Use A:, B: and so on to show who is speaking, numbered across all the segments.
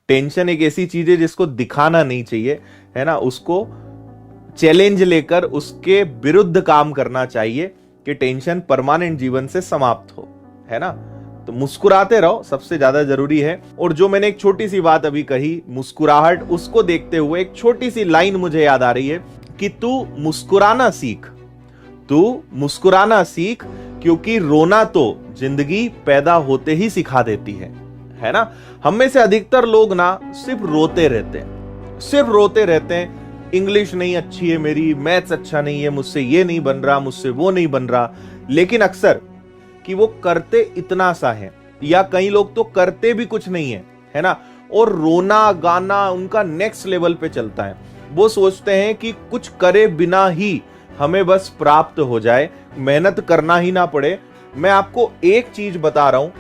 A: Tension एक ऐसी चीज है जिसको दिखाना नहीं चाहिए, है ना, उसको चैलेंज लेकर उसके विरुद्ध काम करना चाहिए कि टेंशन परमानेंट जीवन से समाप्त हो, है ना। तो मुस्कुराते रहो, सबसे ज्यादा जरूरी है। और जो मैंने एक छोटी सी बात अभी कही, मुस्कुराहट, उसको देखते हुए एक छोटी सी लाइन मुझे याद आ रही है कि तू मुस्कुराना सीख, तू मुस्कुराना सीख, क्योंकि रोना तो जिंदगी पैदा होते ही सिखा देती है ना। हम में से अधिकतर लोग ना सिर्फ रोते रहते हैं, सिर्फ रोते रहते हैं। इंग्लिश नहीं अच्छी है मेरी, मैथ्स अच्छा नहीं है, मुझसे ये नहीं बन रहा, मुझसे वो नहीं बन रहा। लेकिन अक्सर कि वो करते इतना सा है, या कई लोग तो करते भी कुछ नहीं है, है ना, और रोना गाना उनका नेक्स्ट लेवल पे चलता है। वो सोचते हैं कि कुछ करे बिना ही हमें बस प्राप्त हो जाए, मेहनत करना ही ना पड़े। मैं आपको एक चीज बता रहा हूं,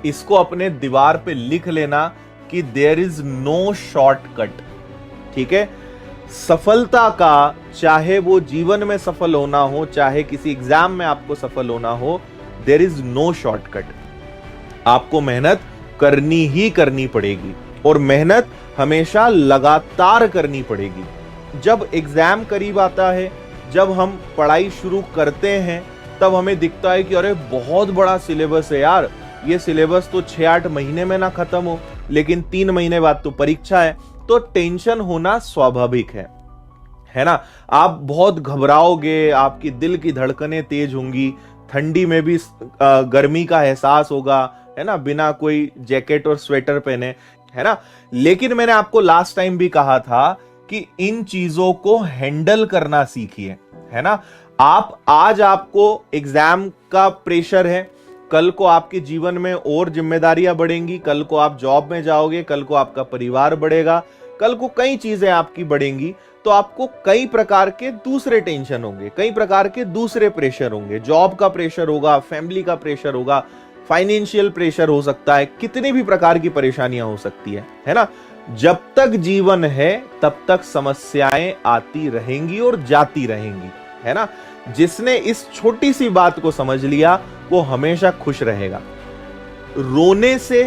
A: इसको अपने दीवार पे लिख लेना कि देयर इज नो शॉर्टकट, ठीक है। सफलता का, चाहे वो जीवन में सफल होना हो, चाहे किसी एग्जाम में आपको सफल होना हो, देयर इज नो शॉर्टकट। आपको मेहनत करनी ही करनी पड़ेगी, और मेहनत हमेशा लगातार करनी पड़ेगी। जब एग्जाम करीब आता है, जब हम पढ़ाई शुरू करते हैं, तब हमें दिखता है कि अरे बहुत बड़ा सिलेबस है यार, ये सिलेबस तो 6-8 महीने में ना खत्म हो, लेकिन 3 महीने बाद तो परीक्षा है। तो टेंशन होना स्वाभाविक है ना। आप बहुत घबराओगे, आपकी दिल की धड़कनें तेज होंगी, ठंडी में भी गर्मी का एहसास होगा, है ना, बिना कोई जैकेट और स्वेटर पहने, है ना। लेकिन मैंने आपको लास्ट टाइम भी कहा था कि इन चीजों को हैंडल करना सीखिए, है ना। आज आपको एग्जाम का प्रेशर है, कल को आपके जीवन में और जिम्मेदारियां बढ़ेंगी, कल को आप जॉब में जाओगे, कल को आपका परिवार बढ़ेगा, कल को कई चीजें आपकी बढ़ेंगी, तो आपको कई प्रकार के दूसरे टेंशन होंगे, कई प्रकार के दूसरे प्रेशर होंगे। जॉब का प्रेशर होगा, फैमिली का प्रेशर होगा, फाइनेंशियल प्रेशर हो सकता है, कितनी भी प्रकार की परेशानियां हो सकती है ना। जब तक जीवन है तब तक समस्याएं आती रहेंगी और जाती रहेंगी, है ना। जिसने इस छोटी सी बात को समझ लिया वो हमेशा खुश रहेगा। रोने से,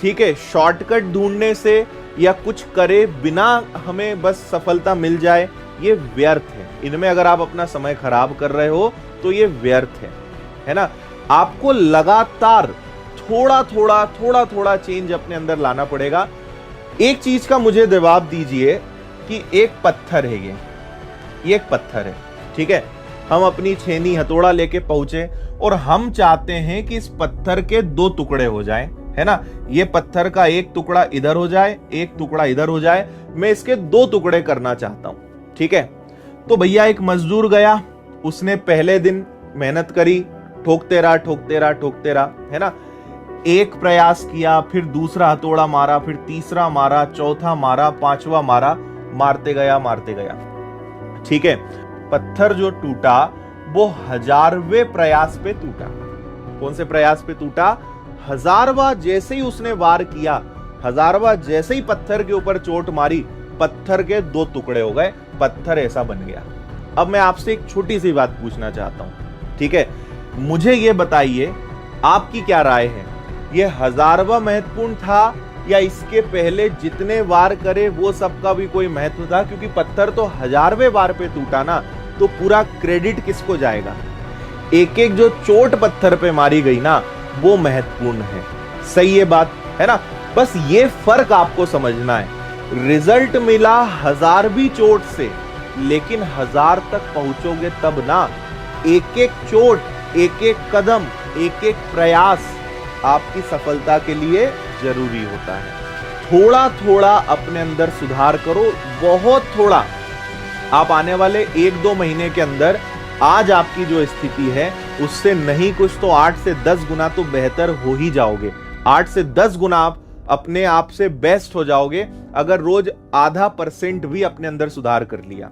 A: ठीक है, शॉर्टकट ढूंढने से, या कुछ करे बिना हमें बस सफलता मिल जाए, ये व्यर्थ है। इनमें अगर आप अपना समय खराब कर रहे हो तो ये व्यर्थ है ना। आपको लगातार थोड़ा थोड़ा चेंज अपने अंदर लाना पड़ेगा। एक चीज का मुझे जवाब दीजिए कि एक पत्थर है, ये एक पत्थर है, ठीक है। हम अपनी छेनी हथौड़ा लेके पहुंचे और हम चाहते हैं कि इस पत्थर के 2 टुकड़े हो जाएं, है ना। ये पत्थर का एक टुकड़ा इधर हो जाए, एक टुकड़ा इधर हो जाए, मैं इसके 2 टुकड़े करना चाहता हूं, ठीक है। तो भैया एक मजदूर गया, उसने पहले दिन मेहनत करी, ठोकते रहा, है ना। एक प्रयास किया, फिर दूसरा हथौड़ा मारा, फिर तीसरा मारा, चौथा मारा, 5वां मारा, मारते गया, ठीक है। पत्थर जो टूटा वो 1000वें प्रयास पे टूटा। कौन से प्रयास पे टूटा? 1000वां जैसे ही उसने वार किया, 1000वां जैसे ही पत्थर के ऊपर चोट मारी, पत्थर के 2 टुकड़े हो गए, पत्थर ऐसा बन गया। अब मैं आपसे एक छोटी सी बात पूछना चाहता हूं, ठीक है। मुझे ये बताइए आपकी क्या राय है, ये 1000वां महत्वपूर्ण था या इसके पहले जितने वार करे वो सबका भी कोई महत्व था? क्योंकि पत्थर तो 1000वें वार पे टूटा ना, तो पूरा क्रेडिट किसको जाएगा? एक एक जो चोट पत्थर पे मारी गई ना, वो महत्वपूर्ण है। सही है बात, है ना। बस ये फर्क आपको समझना है। रिजल्ट मिला 1000वीं चोट से, लेकिन 1000 तक पहुंचोगे तब ना। एक एक चोट, एक एक कदम, एक एक प्रयास आपकी सफलता के लिए जरूरी होता है। थोड़ा थोड़ा अपने अंदर सुधार करो, बहुत थोड़ा। आप आने वाले 1-2 महीने के अंदर आज आपकी जो स्थिति है उससे नहीं कुछ तो 8 से 10 गुना तो बेहतर हो ही जाओगे। 8 से 10 गुना आप अपने आप से बेस्ट हो जाओगे अगर रोज 0.5% भी अपने अंदर सुधार कर लिया।